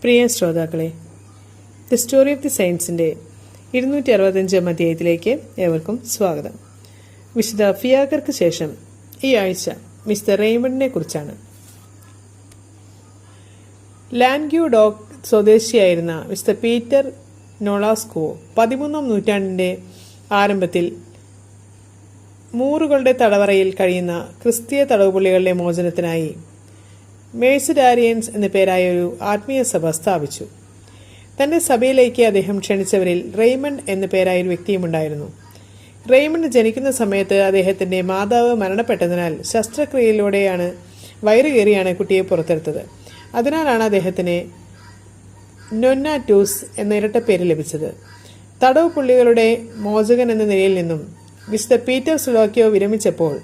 പ്രിയ ശ്രോതാക്കളെ, the story of the സയൻസിൻ്റെ 265 അധ്യായത്തിലേക്ക് ഏവർക്കും സ്വാഗതം. വിശുദ്ധ ഫിയാഗർക്ക് ശേഷം ഈ ആഴ്ച മിസ്റ്റർ റെയ്മണ്ടിനെ കുറിച്ചാണ്. ലാൻഗ്യൂഡോക്ക് സ്വദേശിയായിരുന്ന മിസ്റ്റർ പീറ്റർ നൊളാസ്കോ 13ാം നൂറ്റാണ്ടിൻ്റെ ആരംഭത്തിൽ മൂറുകളുടെ തടവറയിൽ കഴിയുന്ന ക്രിസ്തീയ തടവുപുള്ളികളുടെ മോചനത്തിനായി മേഴ്സിഡാരിയൻസ് എന്ന പേരായ ഒരു ആത്മീയ സഭ സ്ഥാപിച്ചു. തന്റെ സഭയിലേക്ക് അദ്ദേഹം ക്ഷണിച്ചവരിൽ റെയ്മണ്ട് എന്ന പേരായ ഒരു വ്യക്തിയുമുണ്ടായിരുന്നു. റെയ്മണ്ട് ജനിക്കുന്ന സമയത്ത് അദ്ദേഹത്തിന്റെ മാതാവ് മരണപ്പെട്ടതിനാൽ ശസ്ത്രക്രിയയിലൂടെയാണ് വയറുകേറിയാണ് കുട്ടിയെ പുറത്തെടുത്തത്. അതിനാലാണ് അദ്ദേഹത്തിന് നൊന്നാറ്റൂസ് എന്ന ഇരട്ടപ്പേര് ലഭിച്ചത്. തടവ് പുള്ളികളുടെ മോചകൻ എന്ന നിലയിൽ നിന്നും വിശുദ്ധ പീറ്റർ സുലോക്കിയോ വിരമിച്ചപ്പോൾ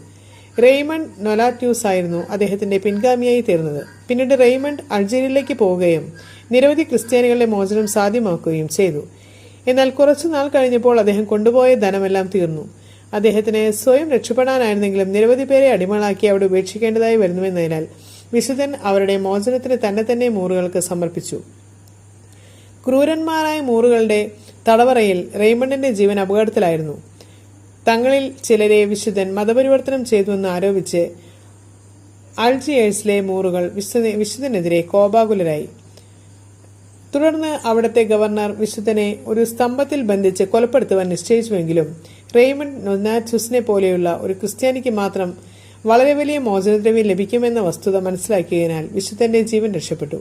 റെയ്മണ്ട് നൊലാറ്റ്യൂസ് ആയിരുന്നു അദ്ദേഹത്തിന്റെ പിൻഗാമിയായി തീർന്നത്. പിന്നീട് റെയ്മണ്ട് അൾജീരിയയിലേക്ക് പോവുകയും നിരവധി ക്രിസ്ത്യാനികളുടെ മോചനം സാധ്യമാക്കുകയും ചെയ്തു. എന്നാൽ കുറച്ചുനാൾ കഴിഞ്ഞപ്പോൾ അദ്ദേഹം കൊണ്ടുപോയ ധനമെല്ലാം തീർന്നു. അദ്ദേഹത്തിന് സ്വയം രക്ഷപ്പെടാനായിരുന്നെങ്കിലും നിരവധി പേരെ അടിമകളാക്കി അവിടെ ഉപേക്ഷിക്കേണ്ടതായി വരുന്നുവെന്നതിനാൽ വിശുദ്ധൻ അവരുടെ മോചനത്തിന് തന്നെ മൂറുകൾക്ക് സമർപ്പിച്ചു. ക്രൂരന്മാരായ മൂറുകളുടെ തടവറയിൽ റെയ്മണ്ടിന്റെ ജീവൻ അപകടത്തിലായിരുന്നു. തങ്ങളിൽ ചിലരെ വിശുദ്ധൻ മതപരിവർത്തനം ചെയ്തുവെന്ന് ആരോപിച്ച് അൾജിയേഴ്സിലെ മൂറുകൾ വിശുദ്ധനെതിരെ കോപാകുലരായി. തുടർന്ന് അവിടുത്തെ ഗവർണർ വിശുദ്ധനെ ഒരു സ്തംഭത്തിൽ ബന്ധിച്ച് കൊലപ്പെടുത്തുവാൻ നിശ്ചയിച്ചുവെങ്കിലും റെയ്മണ്ട് നൊനാറ്റൂസിനെ പോലെയുള്ള ഒരു ക്രിസ്ത്യാനിക്ക് മാത്രം വളരെ വലിയ മോചനദ്രവ്യം ലഭിക്കുമെന്ന വസ്തുത മനസ്സിലാക്കിയതിനാൽ വിശുദ്ധന്റെ ജീവൻ രക്ഷപ്പെട്ടു.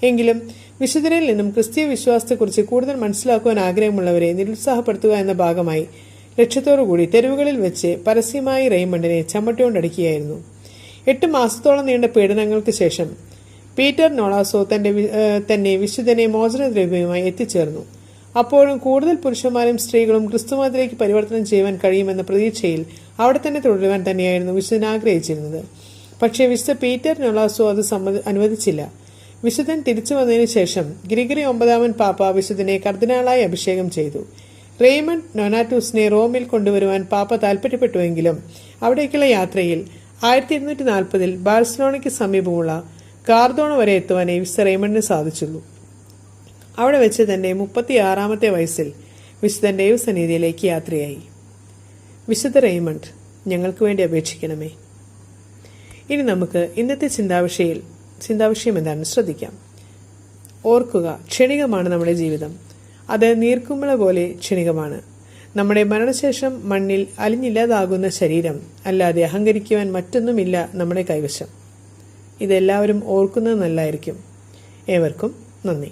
എങ്കിലും വിശുദ്ധനിൽ നിന്നും ക്രിസ്തീയ വിശ്വാസത്തെക്കുറിച്ച് കൂടുതൽ മനസ്സിലാക്കുവാൻ ആഗ്രഹമുള്ളവരെ നിരുത്സാഹപ്പെടുത്തുക എന്ന ഭാഗമായി ലക്ഷ്യത്തോടുകൂടി തെരുവുകളിൽ വെച്ച് പരസ്യമായി റെയ്മണ്ടിനെ ചമ്മട്ടികൊണ്ടടിക്കുകയായിരുന്നു. 8 മാസത്തോളം നീണ്ട പീഡനങ്ങൾക്ക് ശേഷം പീറ്റർ നൊളാസോ തന്നെ വിശുദ്ധനെ മോചനദ്രവ്യവുമായി എത്തിച്ചേർന്നു. അപ്പോഴും കൂടുതൽ പുരുഷന്മാരും സ്ത്രീകളും ക്രിസ്തുമതത്തിലേക്ക് പരിവർത്തനം ചെയ്യുവാൻ കഴിയുമെന്ന പ്രതീക്ഷയിൽ അവിടെ തന്നെ തുടരുവാൻ തന്നെയായിരുന്നു വിശുദ്ധൻ ആഗ്രഹിച്ചിരുന്നത്. പക്ഷേ വിശുദ്ധ പീറ്റർ നൊളാസോ അത് അനുവദിച്ചില്ല. വിശുദ്ധൻ തിരിച്ചു വന്നതിന് ശേഷം ഗ്രിഗറി 9ാമൻ പാപ്പ വിശുദ്ധനെ കർദിനാളായി അഭിഷേകം ചെയ്തു. റെയ്മണ്ട് നൊനാറ്റൂസിനെ റോമിൽ കൊണ്ടുവരുവാൻ പാപ്പ താൽപര്യപ്പെട്ടുവെങ്കിലും അവിടേക്കുള്ള യാത്രയിൽ 1240 ബാഴ്സലോണയ്ക്ക് സമീപമുള്ള കാർദോണ വരെ എത്തുവാനേ വിശുദ്ധ റെയ്മണ്ടിന് സാധിച്ചുള്ളൂ. അവിടെ വെച്ച് തന്റെ 36ാമത്തെ വയസ്സിൽ വിശുദ്ധൻ ദൈവസന്നിധിയിലേക്ക് യാത്രയായി. വിശുദ്ധ റെയ്മണ്ട്, ഞങ്ങൾക്ക് വേണ്ടി അപേക്ഷിക്കണമേ. ഇനി നമുക്ക് ഇന്നത്തെ ചിന്താവിഷയം എന്താണെന്ന് ശ്രദ്ധിക്കാം. ഓർക്കുക, ക്ഷണികമാണ് നമ്മുടെ ജീവിതം. അത് നീർക്കുമ്പള പോലെ ക്ഷണികമാണ്. നമ്മുടെ മരണശേഷം മണ്ണിൽ അലിഞ്ഞില്ലാതാകുന്ന ശരീരം അല്ലാതെ അഹങ്കരിക്കുവാൻ മറ്റൊന്നുമില്ല നമ്മുടെ കൈവശം. ഇതെല്ലാവരും ഓർക്കുന്നത് നല്ലതായിരിക്കും. ഏവർക്കും നന്ദി.